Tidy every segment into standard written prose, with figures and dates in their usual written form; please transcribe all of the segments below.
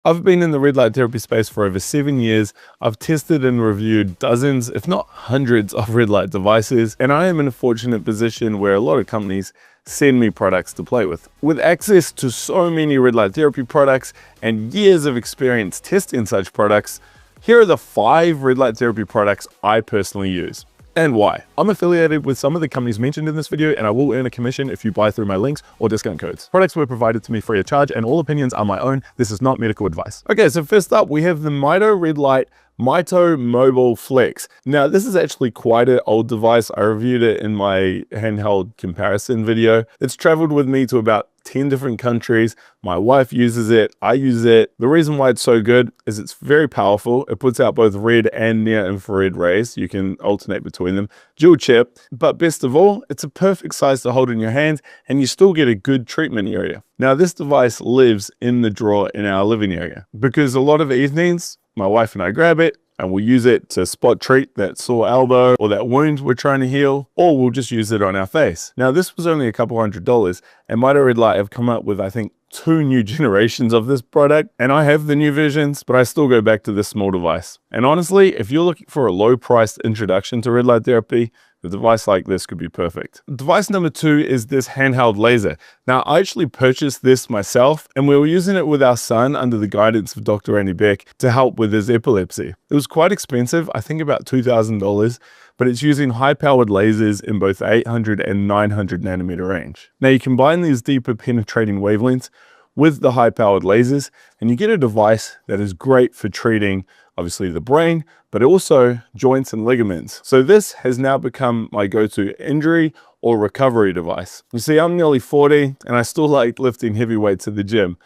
I've been in the red light therapy space for over 7 years. I've tested and reviewed dozens, if not hundreds, of red light devices, and I am in a fortunate position where a lot of companies send me products to play with. With access to so many red light therapy products and years of experience testing such products, here are the 5 red light therapy products I personally use. And why. I'm affiliated with some of the companies mentioned in this video, and I will earn a commission if you buy through my links or discount codes. Products were provided to me free of charge, and all opinions are my own. This is not medical advice. Okay, so first up, we have the Mito Red Light Mito Mobile Flex. Now, this is actually quite an old device. I reviewed it in my handheld comparison video. It's traveled with me to about 10 different countries. My wife uses it, I use it. The reason why it's so good is it's very powerful. It puts out both red and near infrared rays. You can alternate between them. Dual chip, but best of all, it's a perfect size to hold in your hand and you still get a good treatment area. Now, this device lives in the drawer in our living area because a lot of evenings, my wife and I grab it and we'll use it to spot treat that sore elbow or that wound we're trying to heal, or we'll just use it on our face. Now, this was only a couple $100, and Mito Red Light have come up with, I think, 2 new generations of this product, and I have the new versions, but I still go back to this small device. And honestly, if you're looking for a low-priced introduction to red light therapy, a device like this could be perfect. Device number 2 is this handheld laser. Now, I actually purchased this myself, and we were using it with our son under the guidance of Dr. Andy Beck to help with his epilepsy. It was quite expensive, I think about $2,000, but it's using high-powered lasers in both 800 and 900 nanometer range. Now, you combine these deeper penetrating wavelengths with the high-powered lasers, and you get a device that is great for treating, obviously, the brain, but also joints and ligaments. So this has now become my go-to injury or recovery device. You see, I'm nearly 40, and I still like lifting heavy weights at the gym.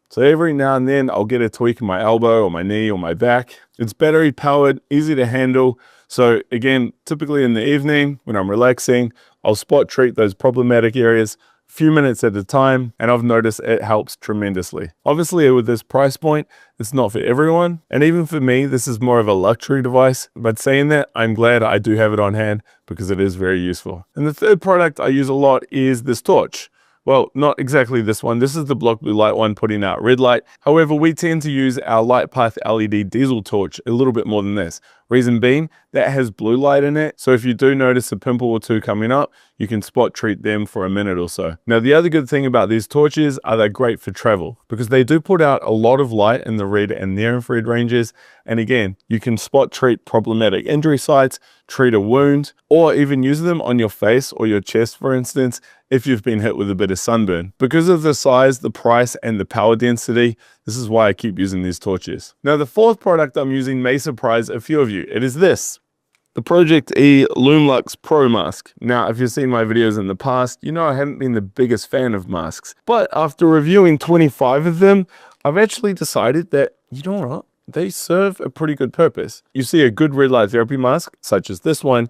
So every now and then, I'll get a tweak in my elbow or my knee or my back. It's battery powered, easy to handle. So again, typically in the evening when I'm relaxing, I'll spot treat those problematic areas a few minutes at a time, and I've noticed it helps tremendously. Obviously, with this price point, it's not for everyone, and even for me, this is more of a luxury device. But saying that, I'm glad I do have it on hand because it is very useful. And the third product I use a lot is this torch. Well, not exactly this one. This is the Block Blue Light one putting out red light. However, we tend to use our LightPath LED diesel torch a little bit more than this. Reason being, that has blue light in it. So if you do notice a pimple or two coming up, you can spot treat them for a minute or so. Now, the other good thing about these torches are they're great for travel because they do put out a lot of light in the red and near infrared ranges. And again, you can spot treat problematic injury sites, treat a wound, or even use them on your face or your chest, for instance, if you've been hit with a bit of sunburn. Because of the size, the price, and the power density, this is why I keep using these torches. Now, the fourth product I'm using may surprise a few of you. It is this, the Project E Lumlux Pro Mask. Now, if you've seen my videos in the past, you know I haven't been the biggest fan of masks. But after reviewing 25 of them, I've actually decided that, you know what, they serve a pretty good purpose. You see, a good red light therapy mask, such as this one,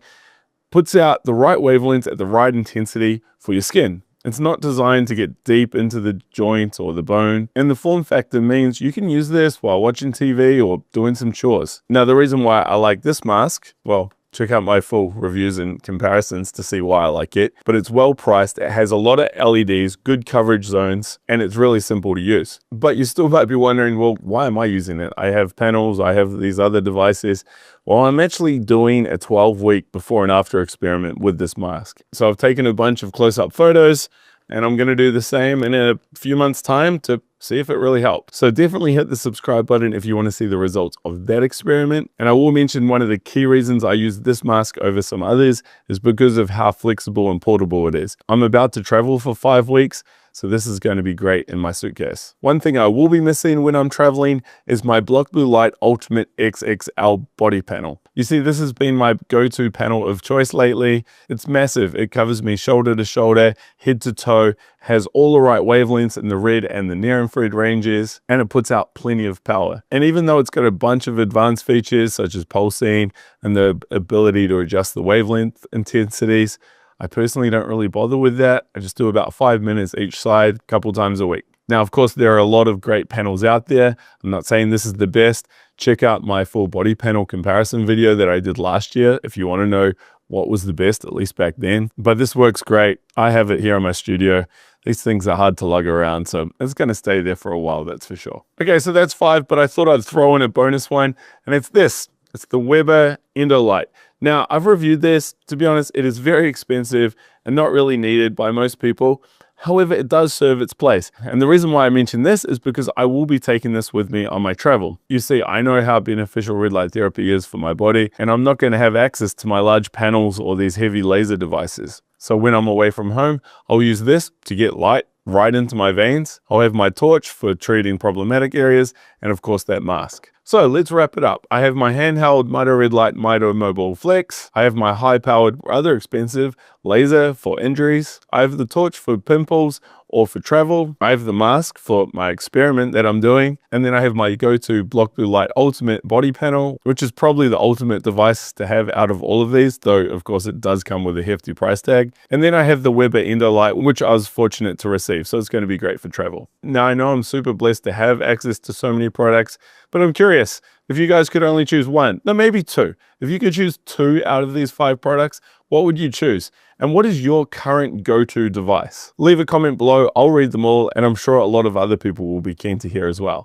puts out the right wavelengths at the right intensity for your skin. It's not designed to get deep into the joint or the bone, and the form factor means you can use this while watching TV or doing some chores. Now, the reason why I like this mask, well, check out my full reviews and comparisons to see why I like it, but it's well priced, it has a lot of LEDs, good coverage zones, and it's really simple to use. But you still might be wondering, well, why am I using it? I have panels, I have these other devices. Well, I'm actually doing a 12-week before and after experiment with this mask. So I've taken a bunch of close-up photos, and I'm going to do the same in a few months' time to see if it really helps. So definitely hit the subscribe button if you want to see the results of that experiment. And I will mention one of the key reasons I use this mask over some others is because of how flexible and portable it is. I'm about to travel for 5 weeks, so this is going to be great in my suitcase. One thing I will be missing when I'm traveling is my Block Blue Light Ultimate XXL body panel. You see, this has been my go-to panel of choice lately. It's massive. It covers me shoulder to shoulder, head to toe, has all the right wavelengths in the red and the near infrared ranges, and it puts out plenty of power. And even though it's got a bunch of advanced features such as pulsing and the ability to adjust the wavelength intensities, I personally don't really bother with that. I just do about 5 minutes each side, a couple times a week. Now, of course, there are a lot of great panels out there. I'm not saying this is the best. Check out my full body panel comparison video that I did last year if you want to know what was the best, at least back then. But this works great. I have it here in my studio. These things are hard to lug around, so it's going to stay there for a while, that's for sure. Okay, so that's 5, but I thought I'd throw in a bonus one, and it's this. It's the Weber Endolight. Now, I've reviewed this. To be honest, it is very expensive and not really needed by most people. However, it does serve its place. And the reason why I mention this is because I will be taking this with me on my travel. You see, I know how beneficial red light therapy is for my body, and I'm not going to have access to my large panels or these heavy laser devices. So when I'm away from home, I'll use this to get light right into my veins. I'll have my torch for treating problematic areas, and of course that mask. So let's wrap it up. I have my handheld Mito Red Light Mito Mobile Flex. I have my high-powered, rather expensive laser for injuries. I have the torch for pimples or for travel. I have the mask for my experiment that I'm doing. And then I have my go-to Block Blue Light Ultimate body panel, which is probably the ultimate device to have out of all of these, though of course it does come with a hefty price tag. And then I have the Weber Endolight, which I was fortunate to receive, so it's going to be great for travel. Now I know I'm super blessed to have access to so many products, but I'm curious, if you guys could only choose one, no, maybe two. If you could choose 2 out of these 5 products, what would you choose? And what is your current go-to device? Leave a comment below, I'll read them all, and I'm sure a lot of other people will be keen to hear as well.